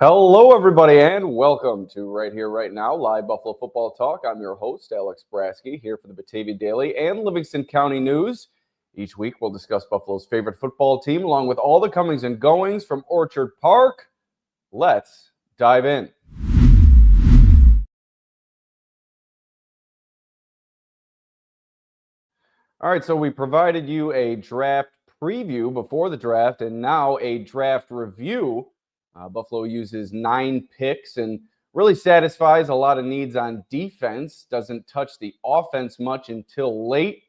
Hello, everybody, and welcome to Right Here, Right Now, live Buffalo football talk. I'm your host, Alex Brasky, here for the Batavia Daily and Livingston County News. Each week, we'll discuss Buffalo's favorite football team, along with all the comings and goings from Orchard Park. Let's dive in. All right, so we provided you a draft preview before the draft and now a draft review. Buffalo uses 9 picks and really satisfies a lot of needs on defense. Doesn't touch the offense much until late.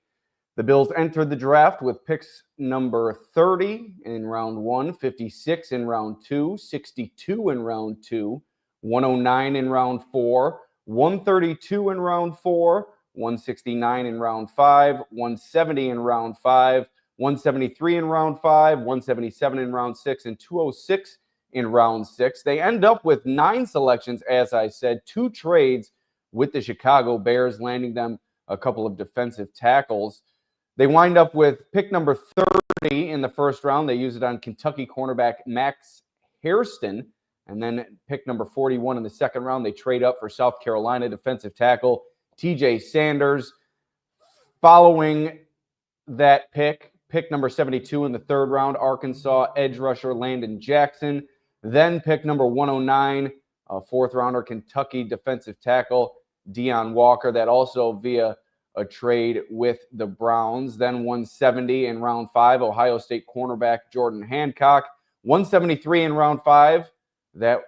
The Bills entered the draft with picks number 30 in round 1, 56 in round 2, 62 in round 2, 109 in round 4, 132 in round 4, 169 in round 5, 170 in round 5, 173 in round 5, 177 in round 6, and 206 in round 6. They end up with 9 selections, as I said, 2 trades with the Chicago Bears, landing them a couple of defensive tackles. They wind up with pick number 30 in the first round. They use it on Kentucky cornerback Max Hairston. And then pick number 41 in the second round, they trade up for South Carolina defensive tackle TJ Sanders. Following that pick number 72 in the third round, Arkansas edge rusher Landon Jackson. Then pick number 109, fourth rounder, Kentucky defensive tackle Deion Walker. That also via a trade with the Browns. Then 170 in round 5, Ohio State cornerback Jordan Hancock. 173 in round 5, that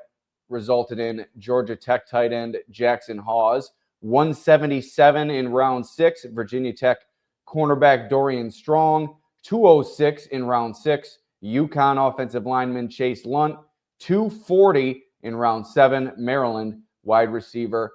resulted in Georgia Tech tight end Jackson Hawes. 177 in round 6, Virginia Tech cornerback Dorian Strong. 206 in round 6, UConn offensive lineman Chase Lunt. 240 in round 7, Maryland wide receiver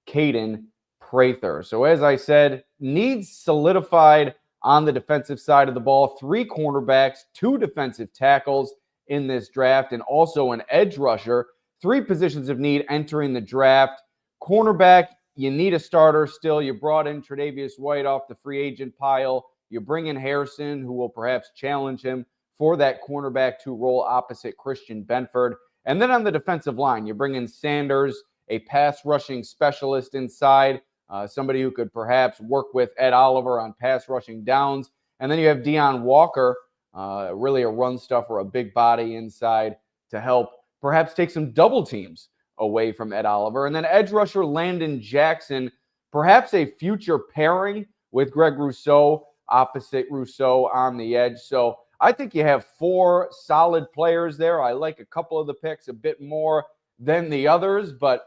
Caden Prather. So as I said, needs solidified on the defensive side of the ball. 3 cornerbacks, 2 defensive tackles in this draft, and also an edge rusher. 3 positions of need entering the draft. Cornerback, you need a starter still. You brought in Tre'Davious White off the free agent pile. You bring in Harrison, who will perhaps challenge him for that cornerback 2 role opposite Christian Benford. And then on the defensive line, you bring in Sanders, a pass rushing specialist inside, somebody who could perhaps work with Ed Oliver on pass rushing downs. And then you have Deion Walker, really a run stuffer, a big body inside to help perhaps take some double teams away from Ed Oliver. And then edge rusher Landon Jackson, perhaps a future pairing with Greg Rousseau, opposite Rousseau on the edge. So I think you have 4 solid players there. I like a couple of the picks a bit more than the others, but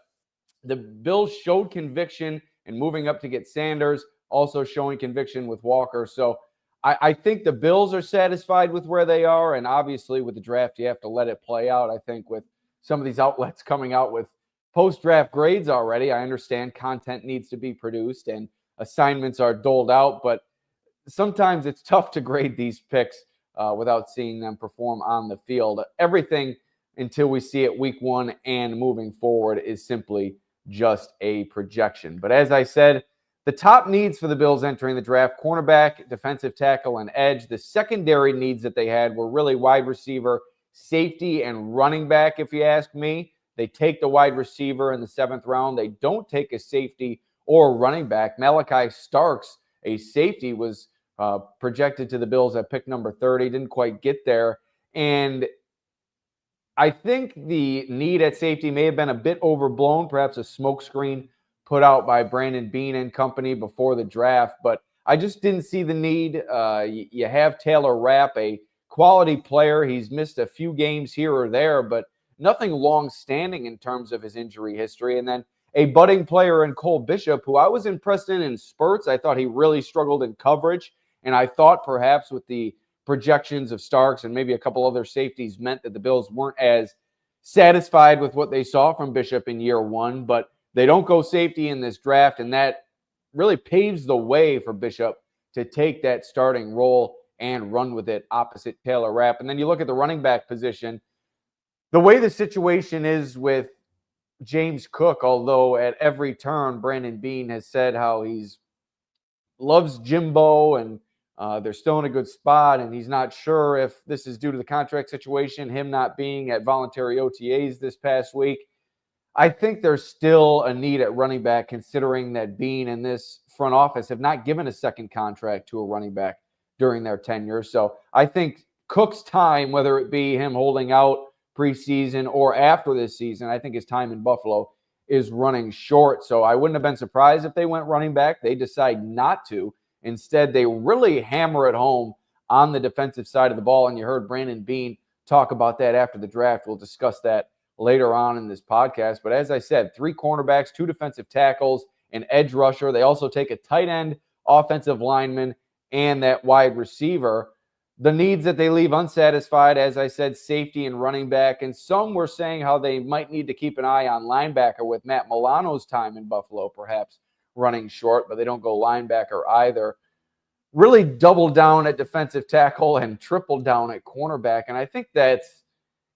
the Bills showed conviction in moving up to get Sanders, also showing conviction with Walker. So I think the Bills are satisfied with where they are, and obviously with the draft, you have to let it play out. I think with some of these outlets coming out with post-draft grades already, I understand content needs to be produced and assignments are doled out, but sometimes it's tough to grade these picks without seeing them perform on the field. Everything until we see it week 1 and moving forward is simply just a projection. But as I said, the top needs for the Bills entering the draft: cornerback, defensive tackle, and edge. The secondary needs that they had were really wide receiver, safety, and running back, if you ask me. They take the wide receiver in the 7th round. They don't take a safety or a running back. Malachi Starks, a safety, was projected to the Bills at pick number 30. Didn't quite get there. And I think the need at safety may have been a bit overblown, perhaps a smokescreen put out by Brandon Beane and company before the draft. But I just didn't see the need. You have Taylor Rapp, a quality player. He's missed a few games here or there, but nothing long-standing in terms of his injury history. And then a budding player in Cole Bishop, who I was impressed in spurts. I thought he really struggled in coverage. And I thought perhaps with the projections of Starks and maybe a couple other safeties meant that the Bills weren't as satisfied with what they saw from Bishop in year 1. But they don't go safety in this draft, and that really paves the way for Bishop to take that starting role and run with it opposite Taylor Rapp. And then you look at the running back position. The way the situation is with James Cook, although at every turn Brandon Beane has said how he's loves Jimbo and They're still in a good spot, and he's not sure if this is due to the contract situation, him not being at voluntary OTAs this past week. I think there's still a need at running back, considering that Bean and this front office have not given a second contract to a running back during their tenure. So I think Cook's time, whether it be him holding out preseason or after this season, I think his time in Buffalo is running short. So I wouldn't have been surprised if they went running back. They decide not to. Instead, they really hammer it home on the defensive side of the ball. And you heard Brandon Bean talk about that after the draft. We'll discuss that later on in this podcast. But as I said, 3 cornerbacks, 2 defensive tackles, an edge rusher. They also take a tight end, offensive lineman, and that wide receiver. The needs that they leave unsatisfied, as I said, safety and running back. And some were saying how they might need to keep an eye on linebacker with Matt Milano's time in Buffalo, perhaps running short, but they don't go linebacker either. Really double down at defensive tackle and triple down at cornerback. And I think that's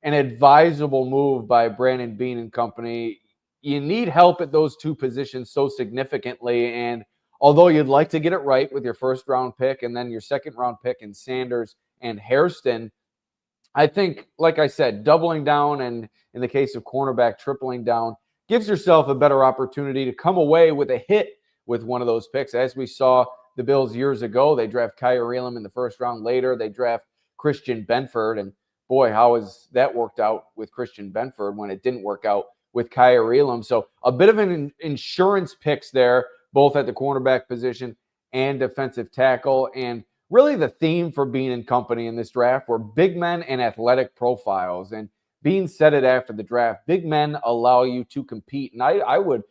an advisable move by Brandon Bean and company. You need help at those 2 positions so significantly. And although you'd like to get it right with your first-round pick and then your second-round pick in Sanders and Hairston, I think, like I said, doubling down and in the case of cornerback, tripling down gives yourself a better opportunity to come away with a hit with one of those picks. As we saw the Bills years ago, they draft Kyer Elam in the first round. Later, they draft Christian Benford. And boy, how has that worked out with Christian Benford when it didn't work out with Kyer Elam? So a bit of an insurance picks there, both at the cornerback position and defensive tackle. And really the theme for Bean and company in this draft were big men and athletic profiles. And Bean said it after the draft, big men allow you to compete. And I would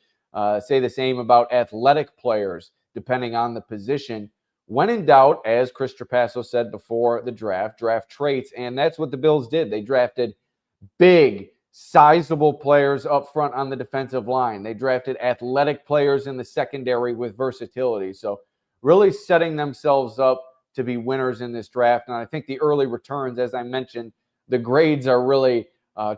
say the same about athletic players, depending on the position. When in doubt, as Chris Trapasso said before the draft traits. And that's what the Bills did. They drafted big, sizable players up front on the defensive line. They drafted athletic players in the secondary with versatility. So really setting themselves up to be winners in this draft. And I think the early returns, as I mentioned, the grades are really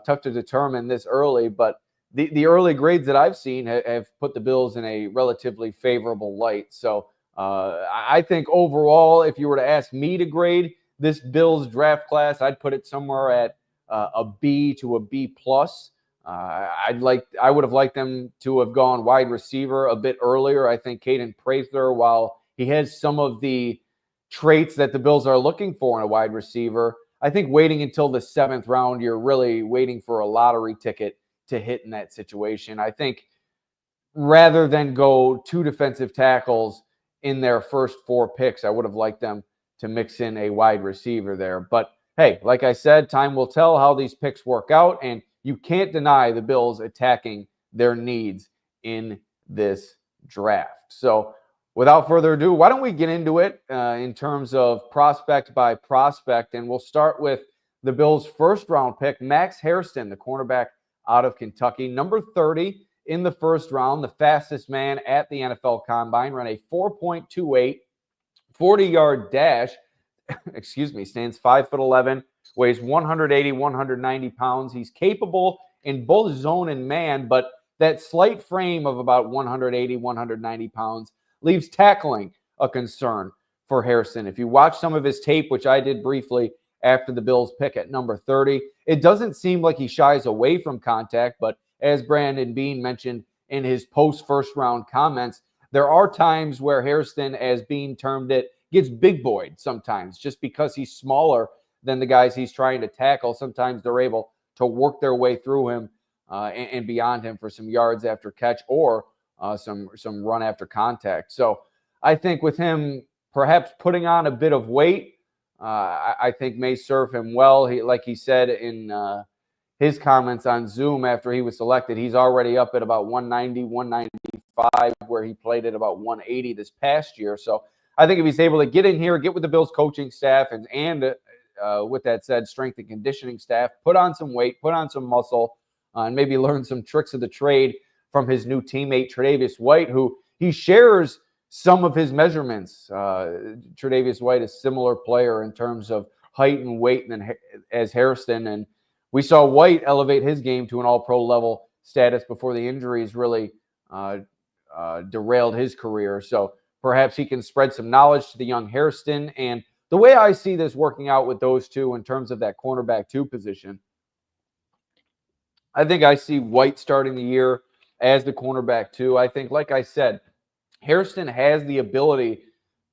tough to determine this early, but the early grades that I've seen have put the Bills in a relatively favorable light. So I think overall, if you were to ask me to grade this Bills draft class, I'd put it somewhere at a B to a B plus. I would have liked them to have gone wide receiver a bit earlier. I think Caden Prather, while he has some of the traits that the Bills are looking for in a wide receiver, I think waiting until the 7th round, you're really waiting for a lottery ticket to hit in that situation. I think rather than go 2 defensive tackles in their first 4 picks, I would have liked them to mix in a wide receiver there. But hey, like I said, time will tell how these picks work out, and you can't deny the Bills attacking their needs in this draft. So without further ado, why don't we get into it in terms of prospect by prospect, and we'll start with the Bills' first-round pick, Max Hairston, the cornerback out of Kentucky, number 30 in the first round, the fastest man at the NFL Combine, ran a 4.28 40-yard dash, stands 5'11", weighs 180, 190 pounds. He's capable in both zone and man, but that slight frame of about 180, 190 pounds leaves tackling a concern for Hairston. If you watch some of his tape, which I did briefly after the Bills pick at number 30, it doesn't seem like he shies away from contact, but as Brandon Bean mentioned in his post-first round comments, there are times where Hairston, as Bean termed it, gets big boyed sometimes just because he's smaller than the guys he's trying to tackle. Sometimes they're able to work their way through him and beyond him for some yards after catch or some run after contact. So I think with him perhaps putting on a bit of weight, I think may serve him well. Like he said in his comments on Zoom after he was selected, he's already up at about 190, 195, where he played at about 180 this past year. So I think if he's able to get in here, get with the Bills coaching staff, and with that said, strength and conditioning staff, put on some weight, put on some muscle, and maybe learn some tricks of the trade from his new teammate, Tre'Davious White, who he shares some of his measurements. Tre'Davious White is a similar player in terms of height and weight as Hairston, and we saw White elevate his game to an all-pro level status before the injuries really derailed his career. So perhaps he can spread some knowledge to the young Hairston. And the way I see this working out with those two in terms of that cornerback 2 position, I think I see White starting the year as the cornerback 2. I think, like I said, Hairston has the ability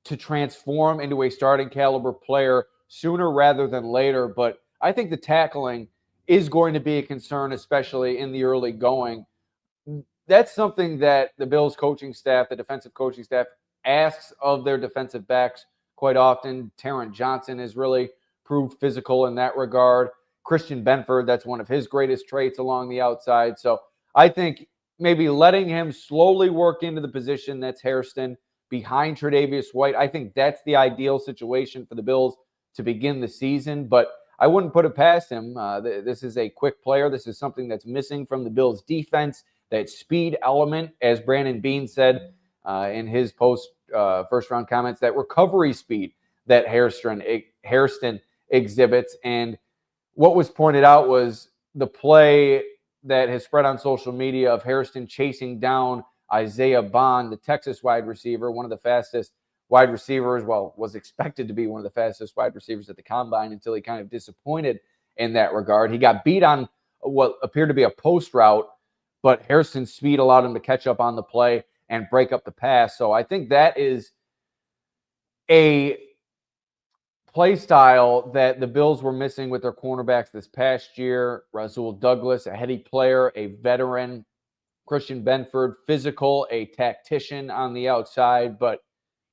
to transform into a starting caliber player sooner rather than later. But I think the tackling is going to be a concern, especially in the early going. That's something that the Bills coaching staff, the defensive coaching staff, asks of their defensive backs quite often. Taron Johnson has really proved physical in that regard. Christian Benford, that's one of his greatest traits along the outside. So I think maybe letting him slowly work into the position that's Hairston behind Tre'Davious White. I think that's the ideal situation for the Bills to begin the season, but I wouldn't put it past him. This is a quick player. This is something that's missing from the Bills' defense, that speed element, as Brandon Beane said in his first-round comments, that recovery speed that Hairston exhibits. And what was pointed out was the play that has spread on social media of Hairston chasing down Isaiah Bond, the Texas wide receiver, one of the fastest wide receivers, was expected to be one of the fastest wide receivers at the combine until he kind of disappointed in that regard. He got beat on what appeared to be a post route, but Hairston's speed allowed him to catch up on the play and break up the pass. So I think that is a play style that the Bills were missing with their cornerbacks this past year. Rasul Douglas, a heady player, a veteran. Christian Benford, physical, a tactician on the outside. But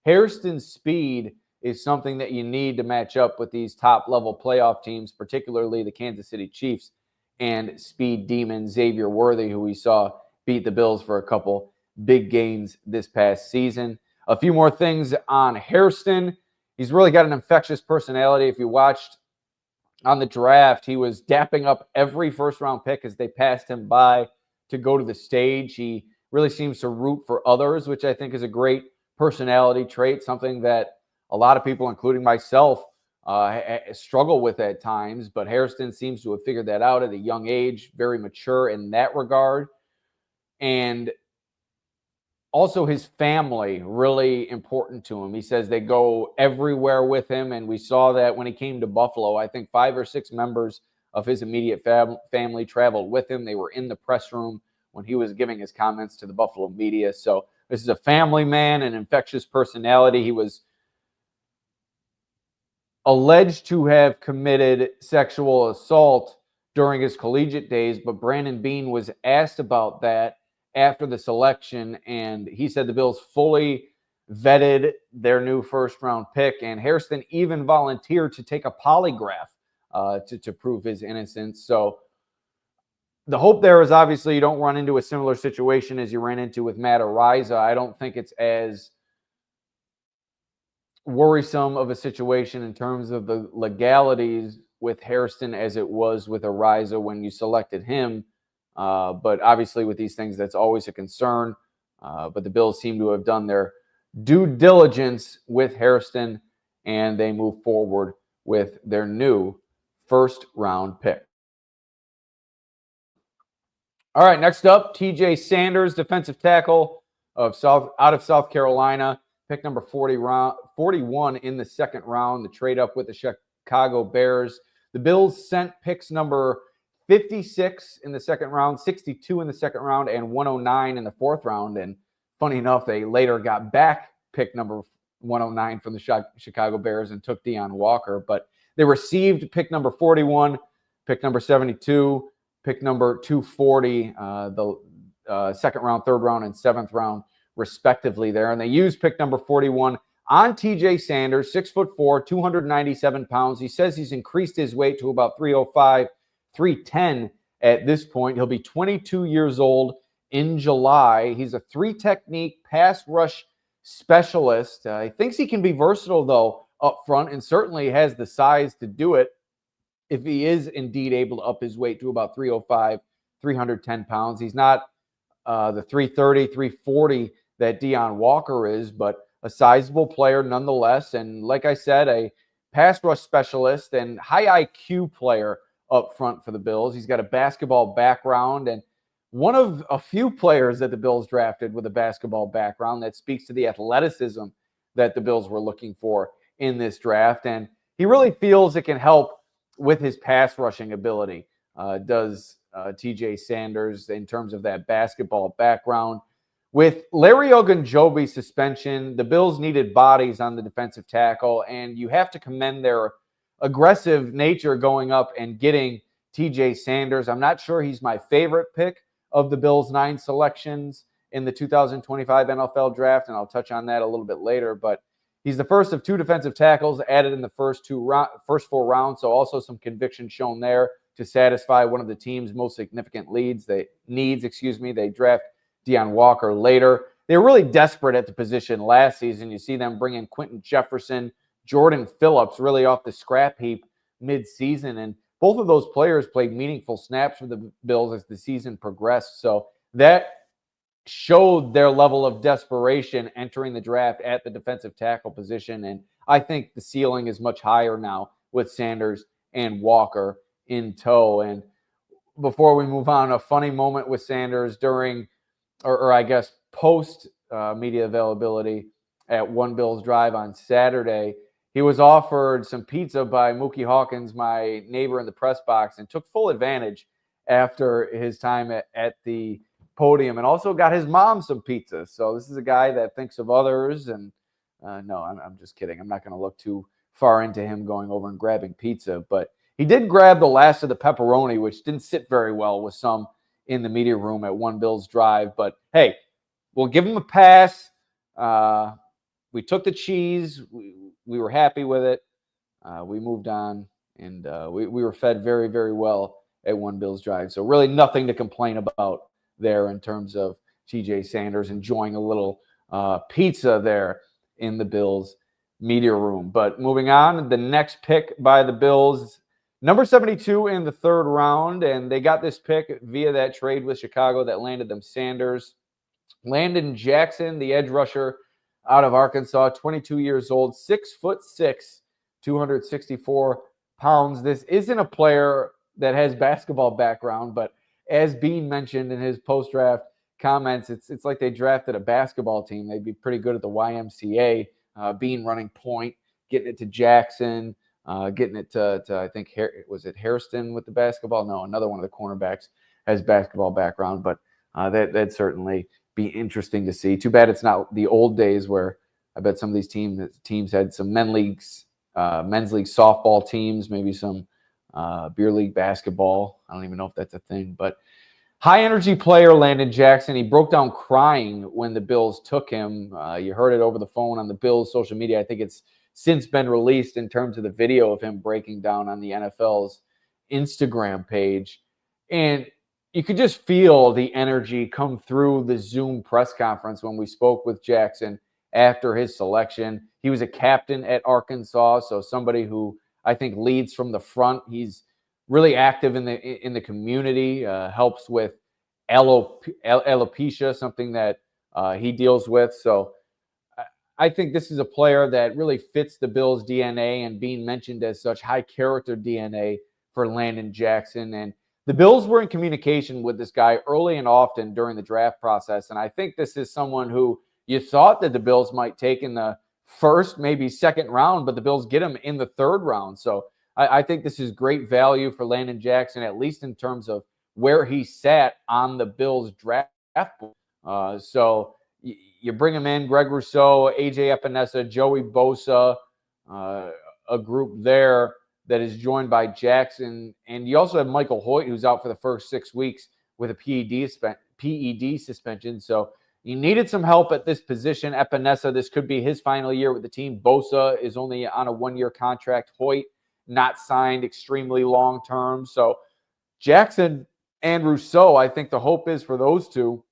Hairston's speed is something that you need to match up with these top-level playoff teams, particularly the Kansas City Chiefs and speed demon Xavier Worthy, who we saw beat the Bills for a couple big games this past season. A few more things on Hairston. He's really got an infectious personality. If you watched on the draft, he was dapping up every first-round pick as they passed him by to go to the stage. He really seems to root for others, which I think is a great personality trait, something that a lot of people, including myself, struggle with at times. But Hairston seems to have figured that out at a young age, very mature in that regard. And also his family, really important to him. He says they go everywhere with him, and we saw that when he came to Buffalo. I think 5 or 6 members of his immediate family traveled with him. They were in the press room when he was giving his comments to the Buffalo media. So this is a family man, an infectious personality. He was alleged to have committed sexual assault during his collegiate days, but Brandon Beane was asked about that after the selection, and he said the Bills fully vetted their new first-round pick, and Hairston even volunteered to take a polygraph to prove his innocence. So the hope there is obviously you don't run into a similar situation as you ran into with Matt Araiza. I don't think it's as worrisome of a situation in terms of the legalities with Hairston as it was with Araiza when you selected him. But obviously with these things, that's always a concern. But the Bills seem to have done their due diligence with Hairston, and they move forward with their new first-round pick. All right, next up, T.J. Sanders, defensive tackle out of South Carolina, pick number 41 in the second round, the trade up with the Chicago Bears. The Bills sent picks number 56 in the second round, 62 in the second round, and 109 in the fourth round. And funny enough, they later got back pick number 109 from the Chicago Bears and took Deion Walker. But they received pick number 41, pick number 72, pick number 240, the second round, third round, and seventh round, respectively there. And they used pick number 41 on TJ Sanders, 6'4", 297 pounds. He says he's increased his weight to about 305, 310 at this point. He'll be 22 years old in July. He's a 3-technique pass rush specialist. He thinks he can be versatile, though, up front, and certainly has the size to do it if he is indeed able to up his weight to about 305, 310 pounds. He's not the 330, 340 that Deion Walker is, but a sizable player nonetheless. And like I said, a pass rush specialist and high IQ player up front for the Bills. He's got a basketball background, and one of a few players that the Bills drafted with a basketball background. That speaks to the athleticism that the Bills were looking for in this draft. And he really feels it can help with his pass rushing ability, does TJ Sanders, in terms of that basketball background. With Larry Ogunjobi's suspension, the Bills needed bodies on the defensive tackle, and you have to commend their aggressive nature going up and getting TJ Sanders. I'm not sure he's my favorite pick of the Bills' 9 selections in the 2025 NFL draft, and I'll touch on that a little bit later, but he's the first of 2 defensive tackles added in the first 4 rounds, so also some conviction shown there to satisfy one of the team's most significant needs. They draft Deion Walker later. They were really desperate at the position last season. You see them bring in Quentin Jefferson, Jordan Phillips, really off the scrap heap mid-season, and both of those players played meaningful snaps for the Bills as the season progressed. So that showed their level of desperation entering the draft at the defensive tackle position. And I think the ceiling is much higher now with Sanders and Walker in tow. And before we move on, a funny moment with Sanders during, or I guess post media availability at One Bills Drive on Saturday. He was offered some pizza by Mookie Hawkins, my neighbor in the press box, and took full advantage after his time at the podium, and also got his mom some pizza. So this is a guy that thinks of others. And no, I'm just kidding. I'm not going to look too far into him going over and grabbing pizza. But he did grab the last of the pepperoni, which didn't sit very well with some in the media room at One Bills Drive. But hey, we'll give him a pass. We took the cheese. We were happy with it. We moved on, and we were fed very, very well at One Bills Drive. So really nothing to complain about there in terms of TJ Sanders enjoying a little pizza there in the Bills media room. But moving on, the next pick by the Bills, number 72 in the 3rd round, and they got this pick via that trade with Chicago that landed them Sanders. Landon Jackson, the edge rusher out of Arkansas, 22 years old, 6'6", 264 pounds. This isn't a player that has basketball background, but as Bean mentioned in his post-draft comments, it's like they drafted a basketball team. They'd be pretty good at the YMCA. Bean running point, getting it to Jackson, getting it to I think, was it Hairston with the basketball? No, another one of the cornerbacks has basketball background, but that'd certainly be interesting to see. Too bad it's not the old days where I bet some of these teams had some men's league softball teams, maybe some beer league basketball. I don't even know if that's a thing, but high energy player Landon Jackson. He broke down crying when the Bills took him. You heard it over the phone on the Bills social media. I think it's since been released in terms of the video of him breaking down on the NFL's Instagram page. And you could just feel the energy come through the Zoom press conference when we spoke with Jackson after his selection. He was a captain at Arkansas, so somebody who I think leads from the front. He's really active in the community, helps with alopecia, something that he deals with. So I think this is a player that really fits the Bills' DNA, and being mentioned as such, high character DNA for Landon Jackson. And the Bills were in communication with this guy early and often during the draft process. And I think this is someone who you thought that the Bills might take in the 1st, maybe 2nd round, but the Bills get him in the 3rd round. So I think this is great value for Landon Jackson, at least in terms of where he sat on the Bills draft board. So you bring him in, Greg Rousseau, AJ Epinesa, Joey Bosa, a group there that is joined by Jackson. And you also have Michael Hoyt, who's out for the first 6 weeks with a PED suspension. So you needed some help at this position. Epinesa, this could be his final year with the team. Bosa is only on a 1-year contract. Hoyt, not signed extremely long-term. So Jackson and Rousseau, I think the hope is for those two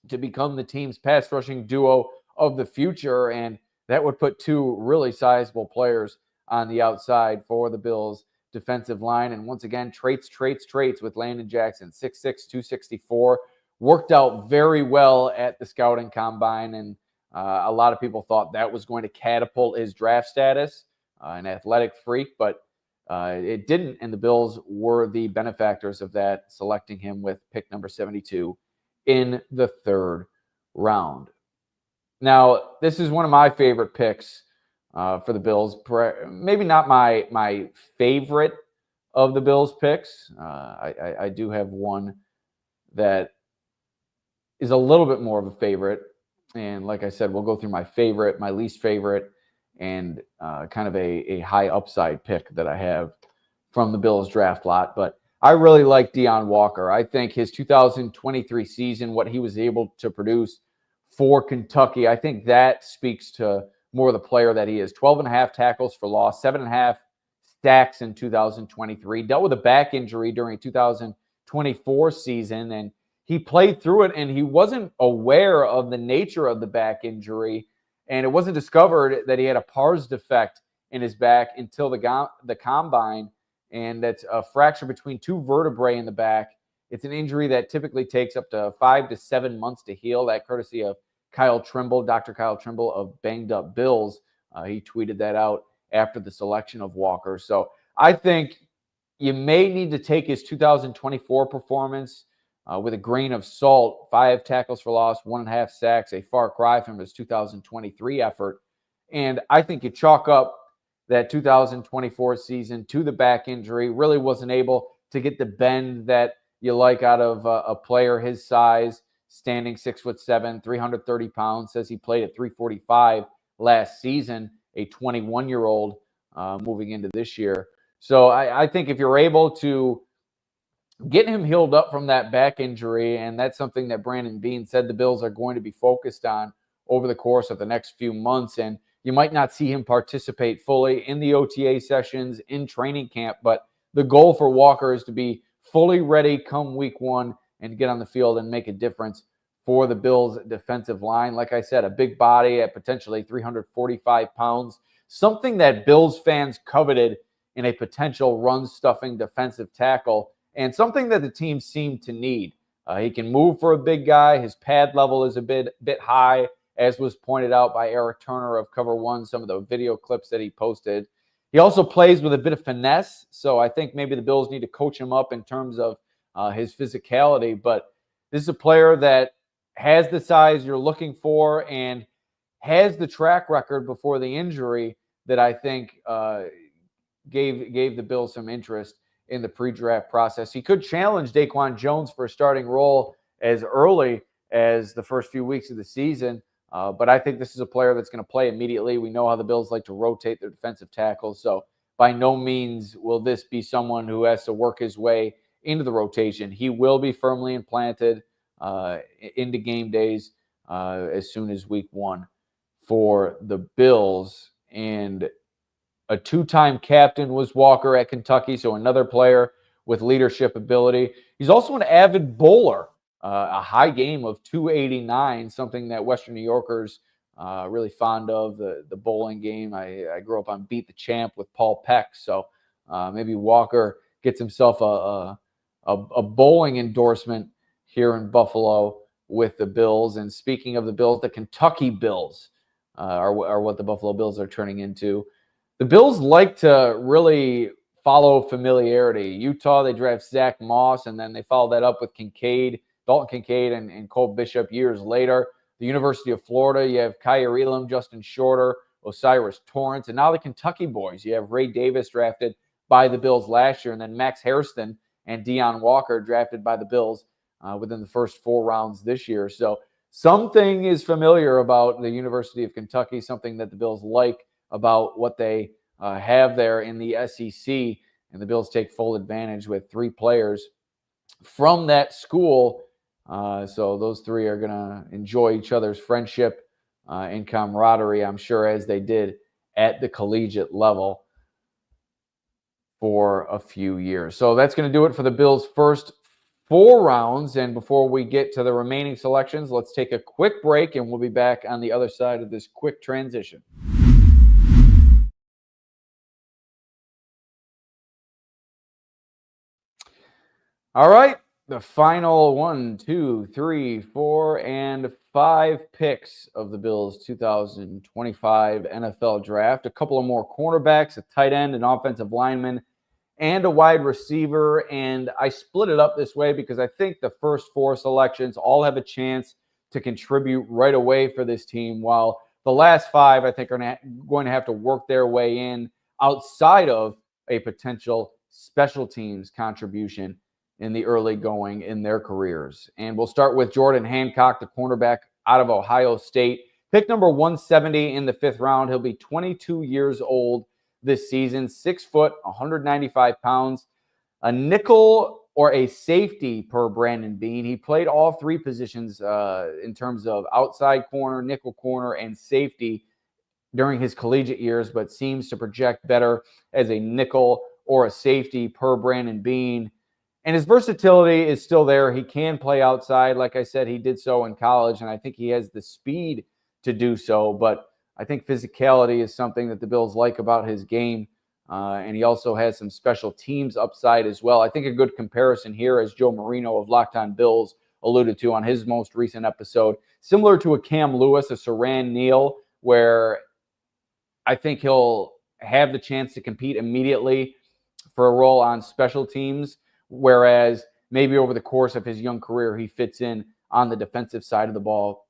to become the team's pass rushing duo of the future. And that would put 2 really sizable players on the outside for the Bills defensive line. And once again, traits with Landon Jackson, 6'6", 264. Worked out very well at the scouting combine. And a lot of people thought that was going to catapult his draft status, an athletic freak. But It didn't, and the Bills were the benefactors of that, selecting him with pick number 72 in the 3rd round. Now, this is one of my favorite picks for the Bills. Maybe not my favorite of the Bills picks. I do have one that is a little bit more of a favorite. And like I said, we'll go through my favorite, my least favorite, and kind of a high upside pick that I have from the Bills draft lot. But I really like Deon Walker. I think his 2023 season, what he was able to produce for Kentucky, I think that speaks to more of the player that he is. 12.5 tackles for loss, 7.5 sacks in 2023. Dealt with a back injury during 2024 season, and he played through it, and he wasn't aware of the nature of the back injury, and it wasn't discovered that he had a pars defect in his back until the combine, and that's a fracture between 2 vertebrae in the back. It's an injury that typically takes up to 5 to 7 months to heal. That courtesy of Kyle Trimble, Dr. Kyle Trimble of Banged Up Bills. He tweeted that out after the selection of Walker. So I think you may need to take his 2024 performance with a grain of salt. 5 tackles for loss, 1.5 sacks, a far cry from his 2023 effort. And I think you chalk up that 2024 season to the back injury. Really wasn't able to get the bend that you like out of a player his size, standing 6'7", 330 pounds. Says he played at 345 last season, a 21-year-old moving into this year. So I think if you're able to get him healed up from that back injury, and that's something that Brandon Beane said the Bills are going to be focused on over the course of the next few months, and you might not see him participate fully in the OTA sessions, in training camp, but the goal for Walker is to be fully ready come week 1 and get on the field and make a difference for the Bills' defensive line. Like I said, a big body at potentially 345 pounds, something that Bills fans coveted in a potential run-stuffing defensive tackle, and something that the team seemed to need. He can move for a big guy. His pad level is a bit high, as was pointed out by Eric Turner of Cover One, some of the video clips that he posted. He also plays with a bit of finesse, so I think maybe the Bills need to coach him up in terms of his physicality. But this is a player that has the size you're looking for and has the track record before the injury that I think gave the Bills some interest in the pre-draft process. He could challenge Daquan Jones for a starting role as early as the first few weeks of the season. But I think this is a player that's going to play immediately. We know how the Bills like to rotate their defensive tackles. So by no means will this be someone who has to work his way into the rotation. He will be firmly implanted into game days as soon as week 1 for the Bills. And a 2-time captain was Walker at Kentucky, so another player with leadership ability. He's also an avid bowler, a high game of 289, something that Western New Yorkers really fond of, the bowling game. I grew up on Beat the Champ with Paul Peck, so maybe Walker gets himself a bowling endorsement here in Buffalo with the Bills. And speaking of the Bills, the Kentucky Bills are what the Buffalo Bills are turning into. The Bills like to really follow familiarity. Utah, they draft Zach Moss, and then they follow that up with Dalton Kincaid, and Cole Bishop years later. The University of Florida, you have Kyer Elam, Justin Shorter, Osiris Torrance, and now the Kentucky boys. You have Ray Davis drafted by the Bills last year, and then Max Hairston and Deon Walker drafted by the Bills within the first 4 rounds this year. So something is familiar about the University of Kentucky, something that the Bills like about what they have there in the SEC, and the Bills take full advantage with 3 players from that school. So those 3 are going to enjoy each other's friendship and camaraderie, I'm sure, as they did at the collegiate level for a few years. So that's going to do it for the Bills' first 4 rounds. And before we get to the remaining selections, let's take a quick break, and we'll be back on the other side of this quick transition. All right, the final 1, 2, 3, 4, and 5 picks of the Bills' 2025 NFL draft. A couple of more cornerbacks, a tight end, an offensive lineman, and a wide receiver. And I split it up this way because I think the first 4 selections all have a chance to contribute right away for this team, while the last 5, I think, are going to have to work their way in outside of a potential special teams contribution in the early going in their careers. And we'll start with Jordan Hancock, the cornerback out of Ohio State. Pick number 170 in the 5th round. He'll be 22 years old this season, 6 foot, 195 pounds, a nickel or a safety per Brandon Beane. He played all 3 positions in terms of outside corner, nickel corner, and safety during his collegiate years, but seems to project better as a nickel or a safety per Brandon Beane. And his versatility is still there. He can play outside. Like I said, he did so in college, and I think he has the speed to do so. But I think physicality is something that the Bills like about his game. And he also has some special teams upside as well. I think a good comparison here, as Joe Marino of Locked On Bills alluded to on his most recent episode, similar to a Cam Lewis, a Saran Neal, where I think he'll have the chance to compete immediately for a role on special teams, whereas maybe over the course of his young career, he fits in on the defensive side of the ball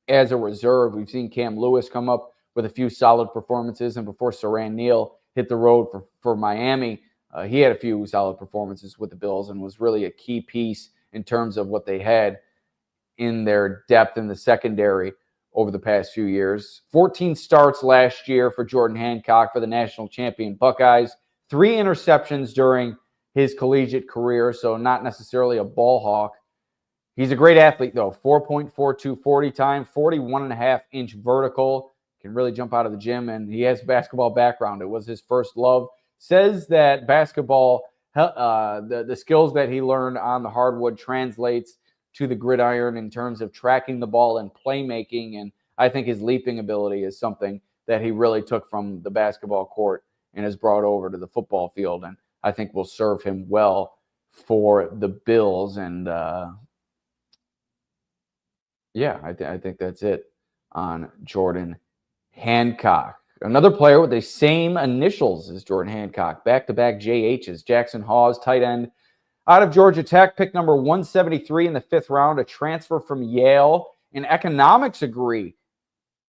as a reserve. We've seen Cam Lewis come up with a few solid performances, and before Saran Neal hit the road for Miami, he had a few solid performances with the Bills and was really a key piece in terms of what they had in their depth in the secondary over the past few years. 14 starts last year for Jordan Hancock for the national champion Buckeyes. 3 interceptions during his collegiate career, so not necessarily a ball hawk. He's a great athlete, though. 4.42 40 time, 41.5-inch vertical. Can really jump out of the gym, and he has a basketball background. It was his first love. Says that basketball, the skills that he learned on the hardwood translates to the gridiron in terms of tracking the ball and playmaking. And I think his leaping ability is something that he really took from the basketball court and has brought over to the football field. And I think will serve him well for the Bills. And I think that's it on Jordan Hancock. Another player with the same initials as Jordan Hancock, back-to-back JHs, Jackson Hawes, tight end out of Georgia Tech, pick number 173 in the 5th round, a transfer from Yale, an economics degree.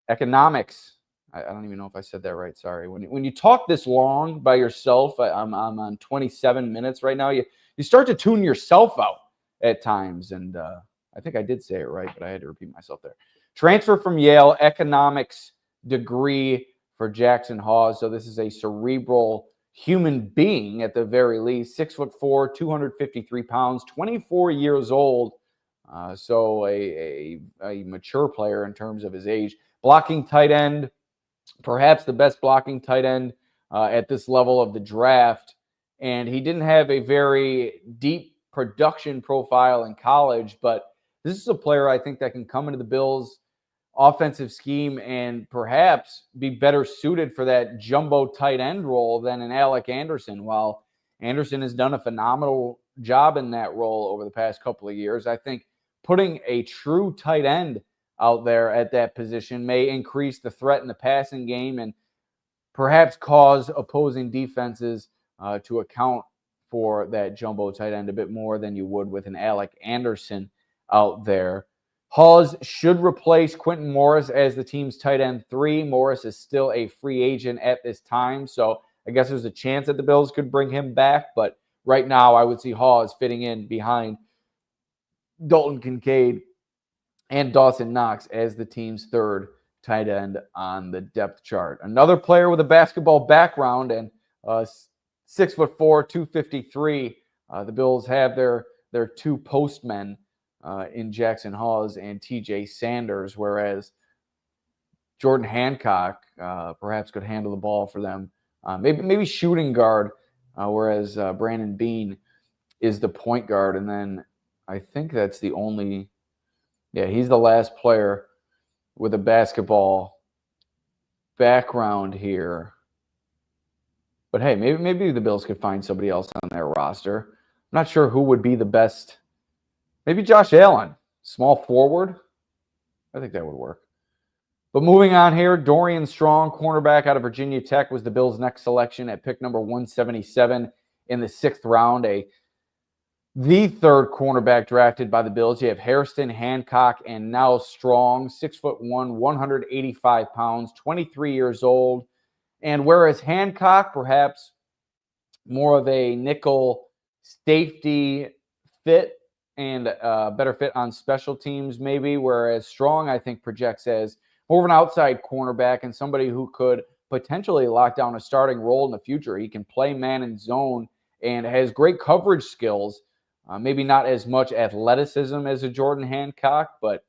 Economics. I don't even know if I said that right. Sorry. When you talk this long by yourself, I'm on 27 minutes right now. You start to tune yourself out at times, and I think I did say it right, but I had to repeat myself there. Transfer from Yale, economics degree for Jackson Hawes. So this is a cerebral human being at the very least. 6'4", 253 pounds, 24 years old. So a mature player in terms of his age. Blocking tight end, perhaps the best blocking tight end at this level of the draft. And he didn't have a very deep production profile in college, but this is a player I think that can come into the Bills' offensive scheme and perhaps be better suited for that jumbo tight end role than an Alec Anderson. While Anderson has done a phenomenal job in that role over the past couple of years, I think putting a true tight end out there at that position may increase the threat in the passing game and perhaps cause opposing defenses to account for that jumbo tight end a bit more than you would with an Alec Anderson out there. Hawes should replace Quentin Morris as the team's tight end 3. Morris is still a free agent at this time, so I guess there's a chance that the Bills could bring him back, but right now I would see Hawes fitting in behind Dalton Kincaid and Dawson Knox as the team's 3rd tight end on the depth chart. Another player with a basketball background and 6'4", 253. The Bills have their 2 postmen in Jackson Hawes and TJ Sanders, whereas Jordan Hancock perhaps could handle the ball for them. Maybe shooting guard, whereas Brandon Beane is the point guard. And then I think that's the only, he's the last player with a basketball background here. But hey, maybe the Bills could find somebody else on their roster. I'm not sure who would be the best. Maybe Josh Allen, small forward. I think that would work. But moving on here, Dorian Strong, cornerback out of Virginia Tech, was the Bills' next selection at pick number 177 in the 6th round, the third cornerback drafted by the Bills. You have Hairston, Hancock, and now Strong, 6'1", 185 pounds, 23 years old. And whereas Hancock, perhaps more of a nickel safety fit and better fit on special teams maybe, whereas Strong, I think, projects as more of an outside cornerback and somebody who could potentially lock down a starting role in the future. He can play man and zone and has great coverage skills. Maybe not as much athleticism as a Jordan Hancock, but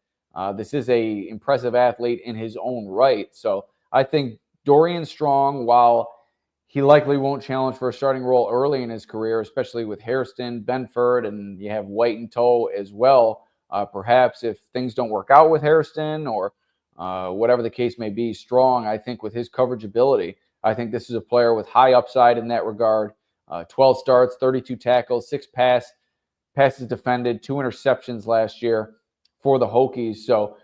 this is a impressive athlete in his own right. So I think Dorian Strong, while he likely won't challenge for a starting role early in his career, especially with Hairston, Benford, and you have White and Toe as well. Perhaps if things don't work out with Hairston or whatever the case may be, Strong, I think with his coverage ability, I think this is a player with high upside in that regard. 12 starts, 32 tackles, 6 passes defended, 2 interceptions last year for the Hokies. So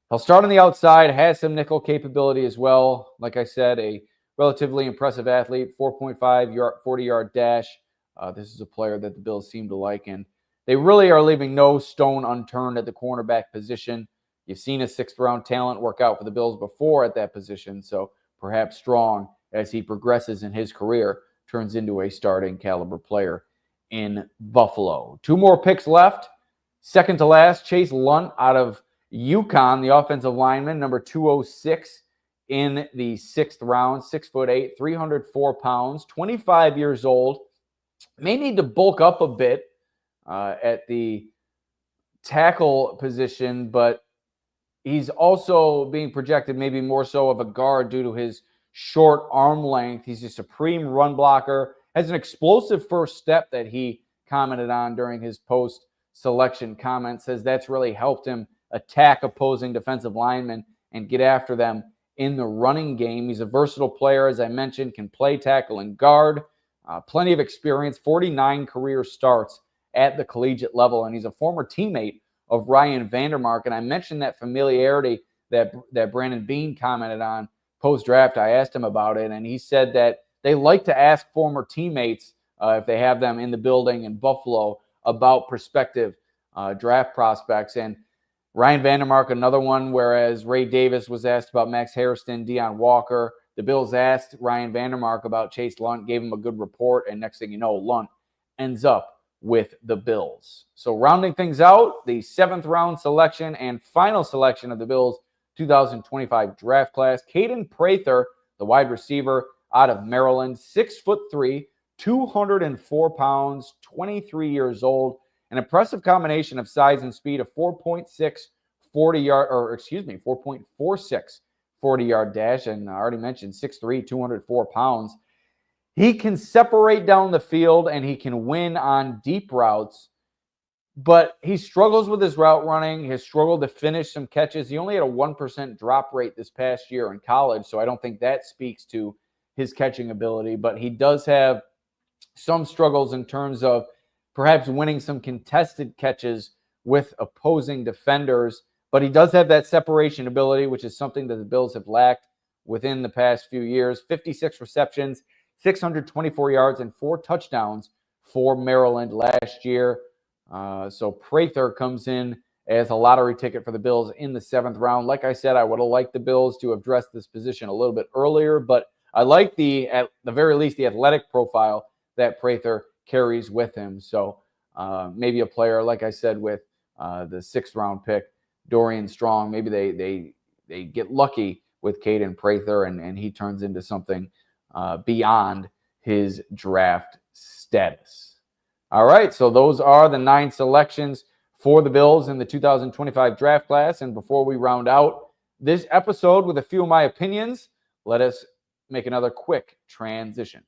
he'll start on the outside, has some nickel capability as well. Like I said, a relatively impressive athlete, 4.5 yard, 40-yard dash. This is a player that the Bills seem to like, and they really are leaving no stone unturned at the cornerback position. You've seen a 6th-round talent work out for the Bills before at that position, so perhaps Strong, as he progresses in his career, turns into a starting caliber player in Buffalo. 2 more picks left. Second to last, Chase Lunt out of UConn, the offensive lineman, number 206 in the 6th round, 6'8", 304 pounds, 25 years old. May need to bulk up a bit at the tackle position, but he's also being projected maybe more so of a guard due to his short arm length. He's a supreme run blocker, has an explosive first step that he commented on during his post-selection comment, says that's really helped him attack opposing defensive linemen and get after them in the running game. He's a versatile player, as I mentioned, can play tackle and guard, plenty of experience, 49 career starts at the collegiate level, and he's a former teammate of Ryan Vandermark. And I mentioned that familiarity that Brandon Beane commented on post-draft. I asked him about it, and he said that they like to ask former teammates if they have them in the building in Buffalo about prospective draft prospects. And Ryan Vandermark, another one, whereas Ray Davis was asked about Max Hairston, Deion Walker. The Bills asked Ryan Vandermark about Chase Lunt, gave him a good report, and next thing you know, Lunt ends up with the Bills. So rounding things out, the 7th-round selection and final selection of the Bills' 2025 draft class, Caden Prather, the wide receiver out of Maryland, 6'3", 204 pounds, 23 years old. An impressive combination of size and speed, a 4.46 40-yard dash, and I already mentioned 6'3", 204 pounds. He can separate down the field, and he can win on deep routes, but he struggles with his route running. He has struggled to finish some catches. He only had a 1% drop rate this past year in college, so I don't think that speaks to his catching ability, but he does have some struggles in terms of perhaps winning some contested catches with opposing defenders, but he does have that separation ability, which is something that the Bills have lacked within the past few years. 56 receptions, 624 yards, and 4 touchdowns for Maryland last year. So Prather comes in as a lottery ticket for the Bills in the 7th round. Like I said, I would have liked the Bills to have addressed this position a little bit earlier, but I like at the very least, the athletic profile that Prather carries with him. So maybe a player, like I said, with the 6th-round pick, Dorian Strong, maybe they get lucky with Caden Prather and he turns into something beyond his draft status. All right, so those are the 9 selections for the Bills in the 2025 draft class. And before we round out this episode with a few of my opinions, let us make another quick transition.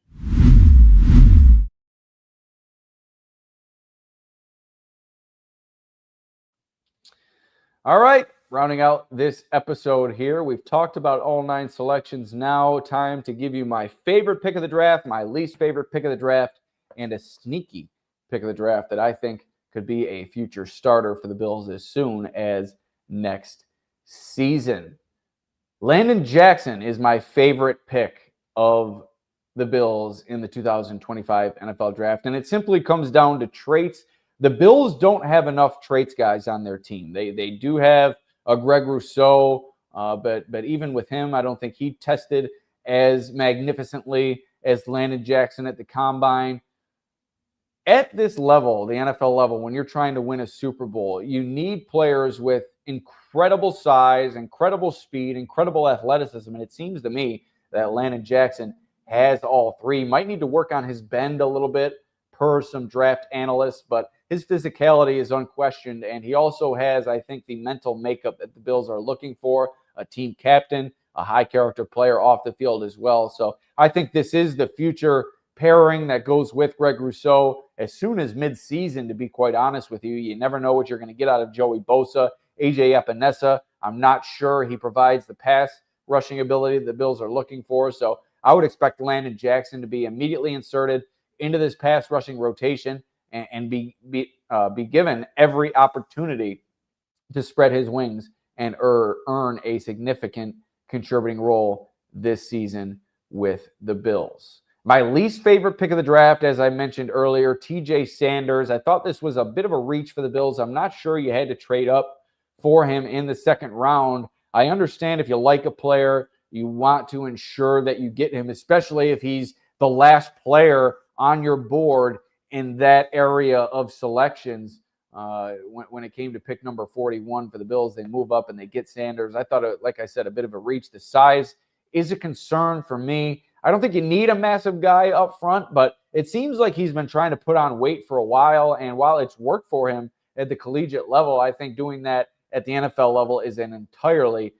All right, rounding out this episode here, we've talked about all 9 selections. Now, time to give you my favorite pick of the draft, my least favorite pick of the draft, and a sneaky pick of the draft that I think could be a future starter for the Bills as soon as next season. Landon Jackson is my favorite pick of the Bills in the 2025 NFL draft. And it simply comes down to traits. The Bills don't have enough traits guys on their team. They do have a Greg Rousseau, but even with him, I don't think he tested as magnificently as Landon Jackson at the combine. At this level, the NFL level, when you're trying to win a Super Bowl, you need players with incredible size, incredible speed, incredible athleticism. And it seems to me that Landon Jackson has all three. Might need to work on his bend a little bit per some draft analysts, but his physicality is unquestioned. And he also has, I think, the mental makeup that the Bills are looking for, a team captain, a high character player off the field as well. So I think this is the future pairing that goes with Greg Rousseau as soon as midseason, to be quite honest with you. You never know what you're going to get out of Joey Bosa. AJ Epinesa, I'm not sure he provides the pass rushing ability the Bills are looking for. So I would expect Landon Jackson to be immediately inserted into this pass rushing rotation and be given every opportunity to spread his wings and earn a significant contributing role this season with the Bills. My least favorite pick of the draft, as I mentioned earlier, TJ Sanders. I thought this was a bit of a reach for the Bills. I'm not sure you had to trade up for him in the second round. I understand if you like a player, you want to ensure that you get him, especially if he's the last player on your board in that area of selections. When it came to pick number 41 for the Bills, they move up and they get Sanders. I thought, like I said, a bit of a reach. The size is a concern for me. I don't think you need a massive guy up front, but it seems like he's been trying to put on weight for a while. And while it's worked for him at the collegiate level, I think doing that at the NFL level is an entirely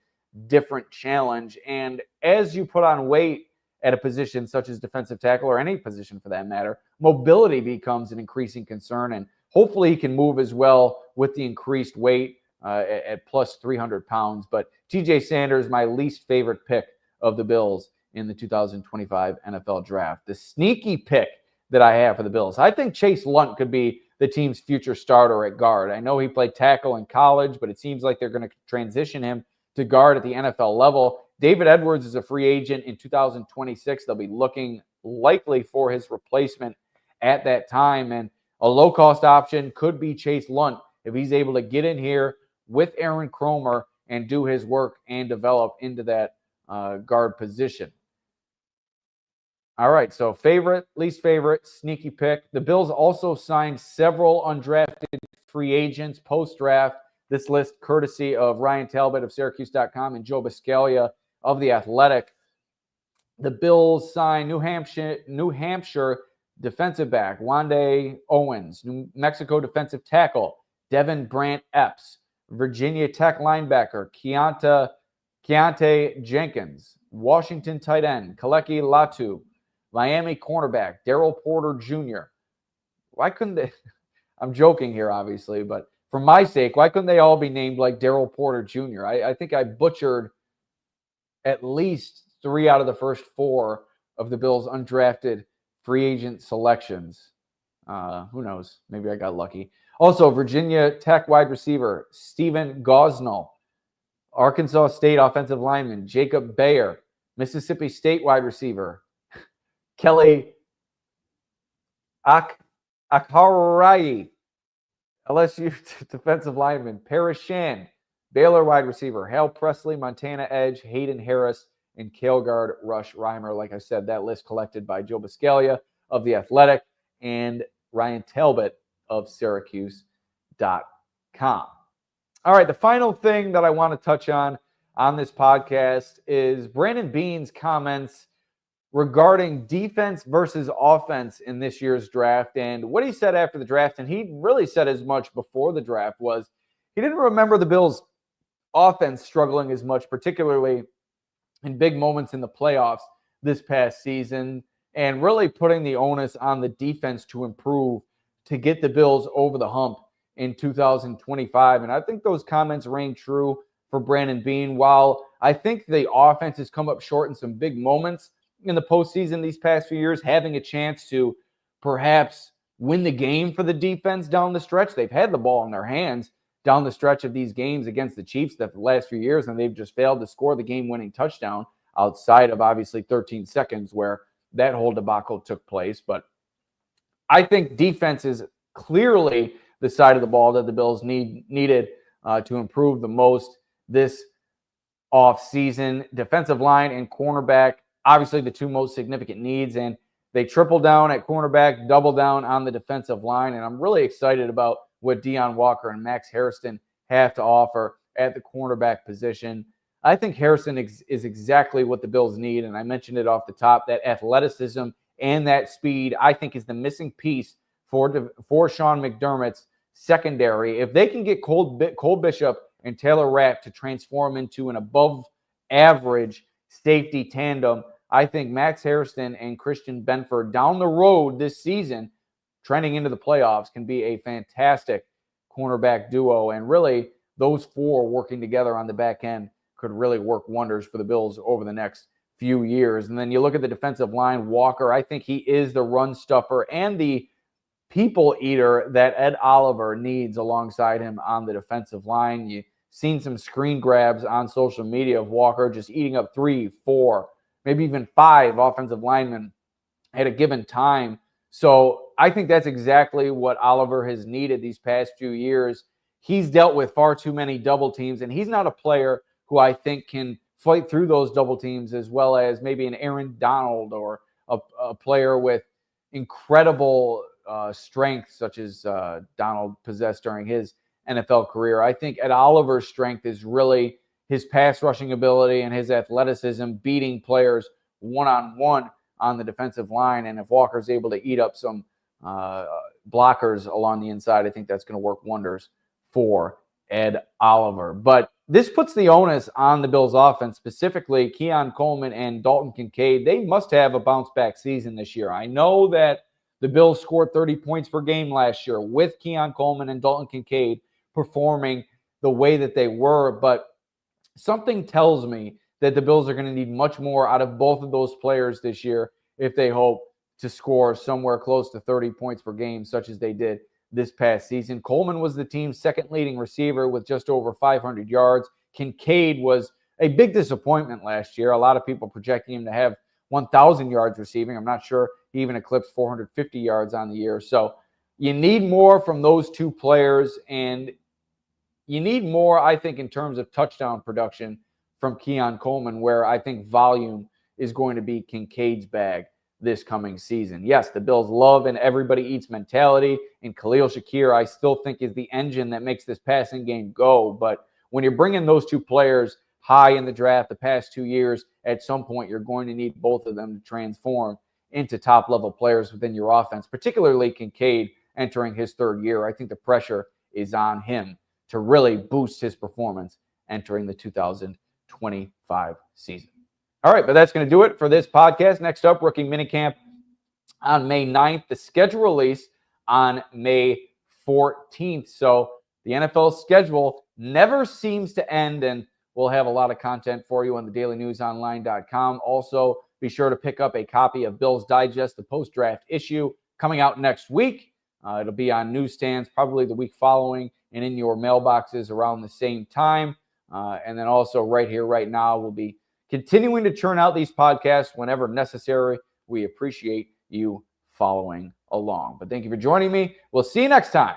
different challenge. And as you put on weight at a position such as defensive tackle, or any position for that matter, mobility becomes an increasing concern. And hopefully he can move as well with the increased weight at plus 300 pounds. But TJ Sanders, my least favorite pick of the Bills in the 2025 NFL draft. The sneaky pick that I have for the Bills, I think Chase Lunt could be the team's future starter at guard. I know he played tackle in college, but it seems like they're going to transition him to guard at the NFL level. David Edwards is a free agent in 2026. They'll be looking likely for his replacement at that time. And a low-cost option could be Chase Lunt if he's able to get in here with Aaron Cromer and do his work and develop into that guard position. All right, so favorite, least favorite, sneaky pick. The Bills also signed several undrafted free agents post-draft. This list courtesy of Ryan Talbot of Syracuse.com and Joe Buscaglia of The Athletic. The Bills signed New Hampshire defensive back Wande Owens, New Mexico defensive tackle Devin Brant Epps, Virginia Tech linebacker Keontae Jenkins, Washington tight end Kaleki Latu, Miami cornerback Daryl Porter Jr. Why couldn't they? I'm joking here, obviously, but for my sake, why couldn't they all be named like Daryl Porter Jr.? I think I butchered at least 3 out of the first 4 of the Bills' undrafted free agent selections. Who knows? Maybe I got lucky. Also, Virginia Tech wide receiver Stephen Gosnell, Arkansas State offensive lineman Jacob Bayer, Mississippi State wide receiver Kelly Akarai, LSU defensive lineman Paris Shand, Baylor wide receiver Hal Presley, Montana edge Hayden Harris, and Cale guard Rush Reimer. Like I said, that list collected by Joe Buscaglia of The Athletic and Ryan Talbot of Syracuse.com. All right, the final thing that I want to touch on this podcast is Brandon Beane's comments regarding defense versus offense in this year's draft. And what he said after the draft, and he really said as much before the draft, was he didn't remember the Bills' offense struggling as much, particularly in big moments in the playoffs this past season, and really putting the onus on the defense to improve to get the Bills over the hump in 2025. And I think those comments rang true for Brandon Beane. While I think the offense has come up short in some big moments in the postseason these past few years, having a chance to perhaps win the game for the defense down the stretch. They've had the ball in their hands down the stretch of these games against the Chiefs the last few years, and they've just failed to score the game-winning touchdown outside of obviously 13 seconds where that whole debacle took place. But I think defense is clearly the side of the ball that the Bills needed to improve the most this offseason. Defensive line and cornerback, obviously the two most significant needs, and they triple down at cornerback, double down on the defensive line, and I'm really excited about what Deion Walker and Max Harrison have to offer at the cornerback position. I think Harrison is exactly what the Bills need, and I mentioned it off the top. That athleticism and that speed, I think, is the missing piece for Sean McDermott's secondary. If they can get Cole Bishop and Taylor Rapp to transform into an above-average safety tandem, I think Max Harrison and Christian Benford down the road this season, trending into the playoffs, can be a fantastic cornerback duo. And really, those four working together on the back end could really work wonders for the Bills over the next few years. And then you look at the defensive line, Walker, I think he is the run stuffer and the people eater that Ed Oliver needs alongside him on the defensive line. You've seen some screen grabs on social media of Walker just eating up 3, 4, maybe even 5 offensive linemen at a given time. So I think that's exactly what Oliver has needed these past few years. He's dealt with far too many double teams, and he's not a player who I think can fight through those double teams as well as maybe an Aaron Donald or a player with incredible strength such as Donald possessed during his NFL career. I think Ed Oliver's strength is really his pass rushing ability and his athleticism, beating players one-on-one on the defensive line. And if Walker's able to eat up some blockers along the inside, I think that's going to work wonders for Ed Oliver. But this puts the onus on the Bills offense, specifically Keon Coleman and Dalton Kincaid. They must have a bounce-back season this year. I know that the Bills scored 30 points per game last year with Keon Coleman and Dalton Kincaid performing the way that they were, but something tells me that the Bills are going to need much more out of both of those players this year if they hope to score somewhere close to 30 points per game, such as they did this past season. Coleman was the team's second leading receiver with just over 500 yards. Kincaid was a big disappointment last year. A lot of people projecting him to have 1,000 yards receiving. I'm not sure he even eclipsed 450 yards on the year. So you need more from those two players, and you need more, I think, in terms of touchdown production from Keon Coleman, where I think volume is going to be Kincaid's bag this coming season. Yes, the Bills love an everybody eats mentality, and Khalil Shakir, I still think, is the engine that makes this passing game go. But when you're bringing those two players high in the draft the past 2 years, at some point you're going to need both of them to transform into top-level players within your offense, particularly Kincaid entering his third year. I think the pressure is on him to really boost his performance entering the 2025 season. All right, but that's going to do it for this podcast. Next up, rookie minicamp on May 9th. The schedule release on May 14th. So the NFL schedule never seems to end, and we'll have a lot of content for you on the dailynewsonline.com. Also, be sure to pick up a copy of Bills Digest, the post-draft issue, coming out next week. It'll be on newsstands probably the week following and in your mailboxes around the same time. And then also right here, right now, we'll be continuing to churn out these podcasts whenever necessary. We appreciate you following along. But thank you for joining me. We'll see you next time